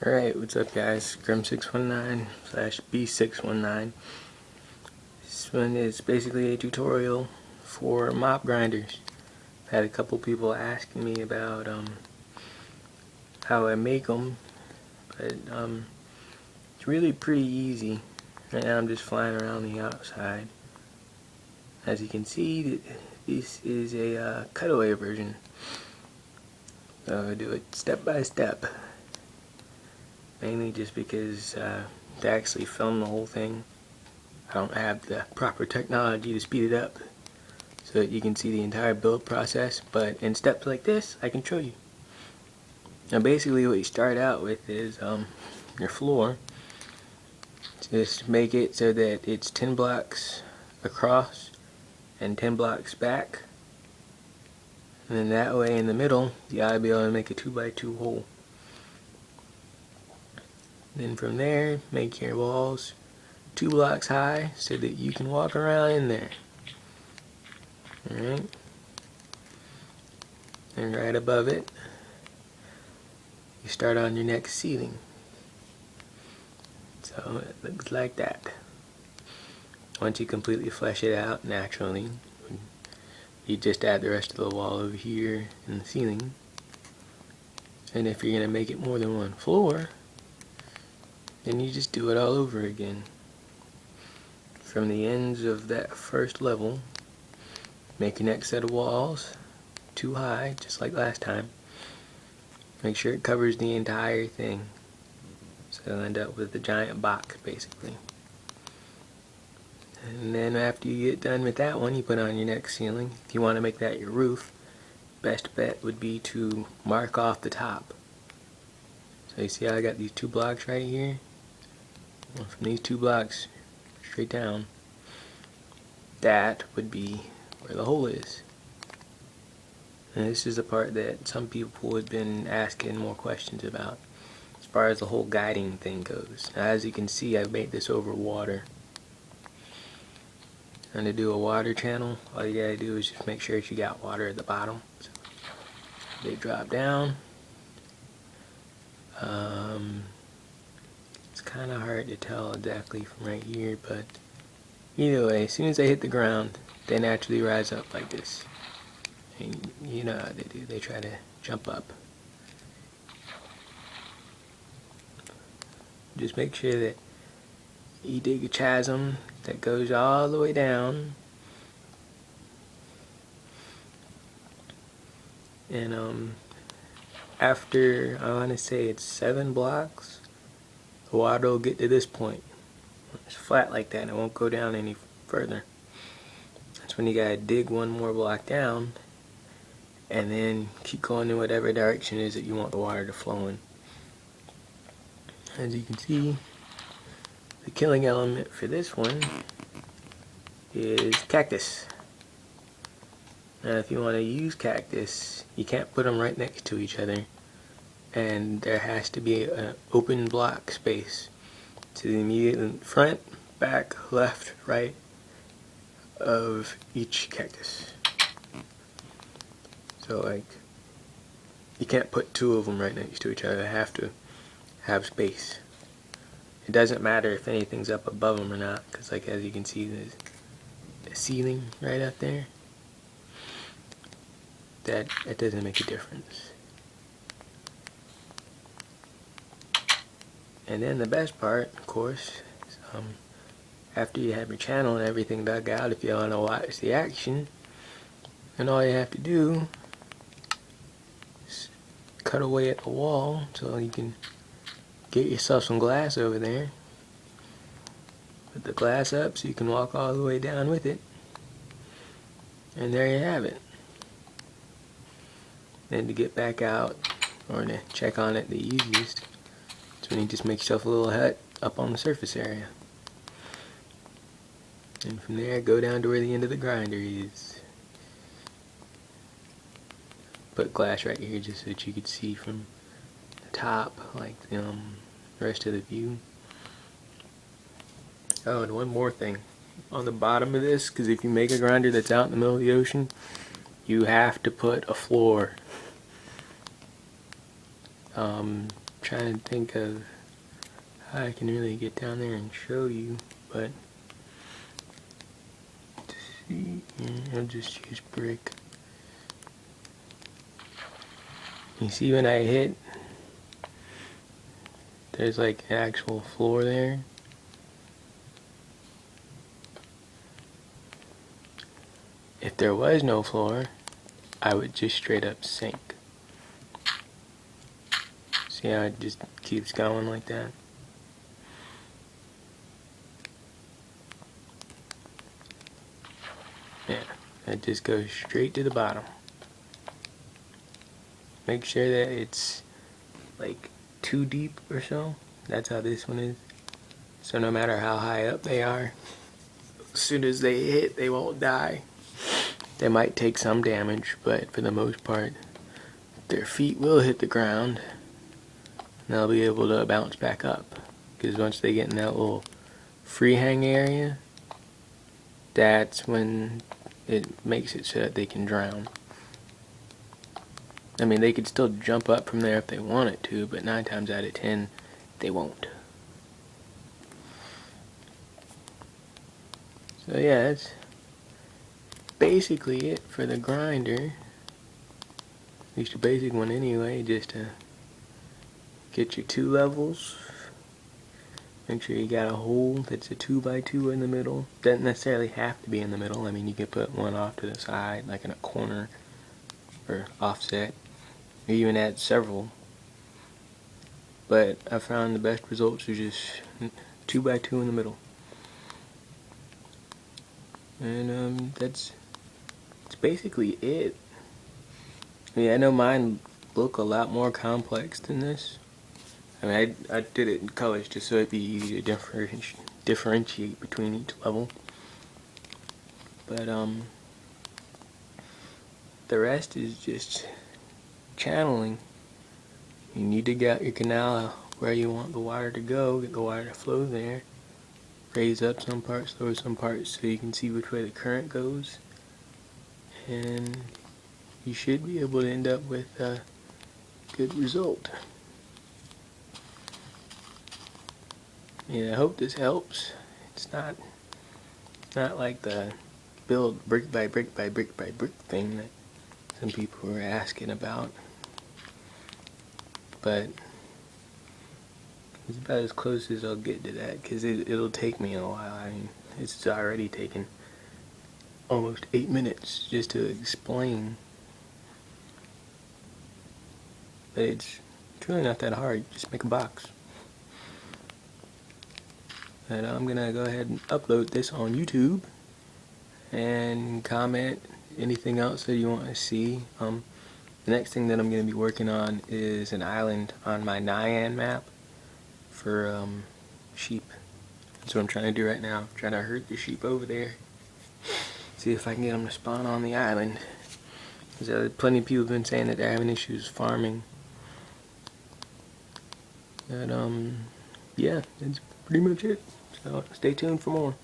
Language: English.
Alright, what's up guys? Grim619 slash B619. This one is basically a tutorial for mop grinders. I've had a couple people asking me about how I make them, but it's really pretty easy. Right now I'm just flying around the outside. As you can see, this is a cutaway version. So I'll do it step by step. Mainly just because to actually film the whole thing, I don't have the proper technology to speed it up so that you can see the entire build process, but in steps like this I can show you. Now basically what you start out with is your floor. Just make it so that it's 10 blocks across and 10 blocks back, and then that way in the middle you ought to be able to make a 2x2 hole. Then from there, make your walls 2 blocks high so that you can walk around in there. Alright? And right above it, you start on your next ceiling. So it looks like that. Once you completely flesh it out naturally, you just add the rest of the wall over here in the ceiling. And if you're going to make it more than one floor, then you just do it all over again. From the ends of that first level, make your next set of walls 2 high, just like last time. Make sure it covers the entire thing, so you'll end up with a giant box basically. And then after you get done with that one, you put on your next ceiling. If you want to make that your roof, best bet would be to mark off the top. So you see how I got these 2 blocks right here? Well, from these 2 blocks straight down, that would be where the hole is. And this is the part that some people have been asking more questions about, as far as the whole guiding thing goes. Now, as you can see, I've made this over water. And to do a water channel, all you gotta do is just make sure that you got water at the bottom. So they drop down. It's kind of hard to tell exactly from right here, but either way, as soon as they hit the ground, they naturally rise up like this. And you know how they do, they try to jump up. Just make sure that you dig a chasm that goes all the way down, and after, I want to say it's 7 blocks, the water will get to this point. It's flat like that and it won't go down any further. That's when you gotta dig 1 more block down and then keep going in whatever direction it is that you want the water to flow in. As you can see, the killing element for this one is cactus. Now if you want to use cactus, you can't put them right next to each other, and there has to be an open block space to the immediate front, back, left, right of each cactus. So like, you can't put 2 of them right next to each other. They have to have space. It doesn't matter if anything's up above them or not, because like as you can see, there's a ceiling right up there. That doesn't make a difference. And then the best part, of course, is, after you have your channel and everything dug out, if you want to watch the action, and all you have to do is cut away at the wall so you can get yourself some glass over there. Put the glass up so you can walk all the way down with it. And there you have it. Then to get back out, or to check on it the easiest, is when you just make yourself a little hut up on the surface area. And from there, go down to where the end of the grinder is. Put glass right here just so that you could see from the top, like the rest of the view. Oh, and one more thing. On the bottom of this, because if you make a grinder that's out in the middle of the ocean, you have to put a floor. trying to think of how I can really get down there and show you, but let's see, I'll just use brick. You see when I hit, there's like an actual floor there. If there was no floor, I would just straight up sink. See how it just keeps going like that? Yeah, it just goes straight to the bottom. Make sure that it's like 2 deep or so. That's how this one is. So no matter how high up they are, as soon as they hit, they won't die. They might take some damage, but for the most part, their feet will hit the ground. And they'll be able to bounce back up. Because once they get in that little free hang area, that's when it makes it so that they can drown. I mean, they could still jump up from there if they wanted to, but 9 times out of 10, they won't. So yeah, that's basically it for the grinder. At least a basic one anyway, just to get your 2 levels. Make sure you got a hole that's a 2x2 in the middle. Doesn't necessarily have to be in the middle. I mean, you could put one off to the side, like in a corner, or offset. You even add several. But I found the best results are just 2x2 in the middle. And that's basically it. I mean, I know mine look a lot more complex than this. I mean, I did it in colors just so it'd be easy to differentiate between each level. But the rest is just channeling. You need to get your canal where you want the water to go, get the water to flow there, raise up some parts, lower some parts so you can see which way the current goes, and you should be able to end up with a good result. Yeah, I hope this helps. It's not like the build brick by brick by brick by brick thing that some people were asking about, but it's about as close as I'll get to that, because it'll take me a while. I mean, it's already taken almost 8 minutes just to explain, but it's really not that hard. Just make a box. And I'm gonna go ahead and upload this on YouTube, and comment anything else that you want to see. The next thing that I'm gonna be working on is an island on my Nyan map for sheep. That's what I'm trying to do right now. I'm trying to herd the sheep over there. See if I can get them to spawn on the island. Because plenty of people have been saying that they're having issues farming. But yeah, that's pretty much it. So stay tuned for more.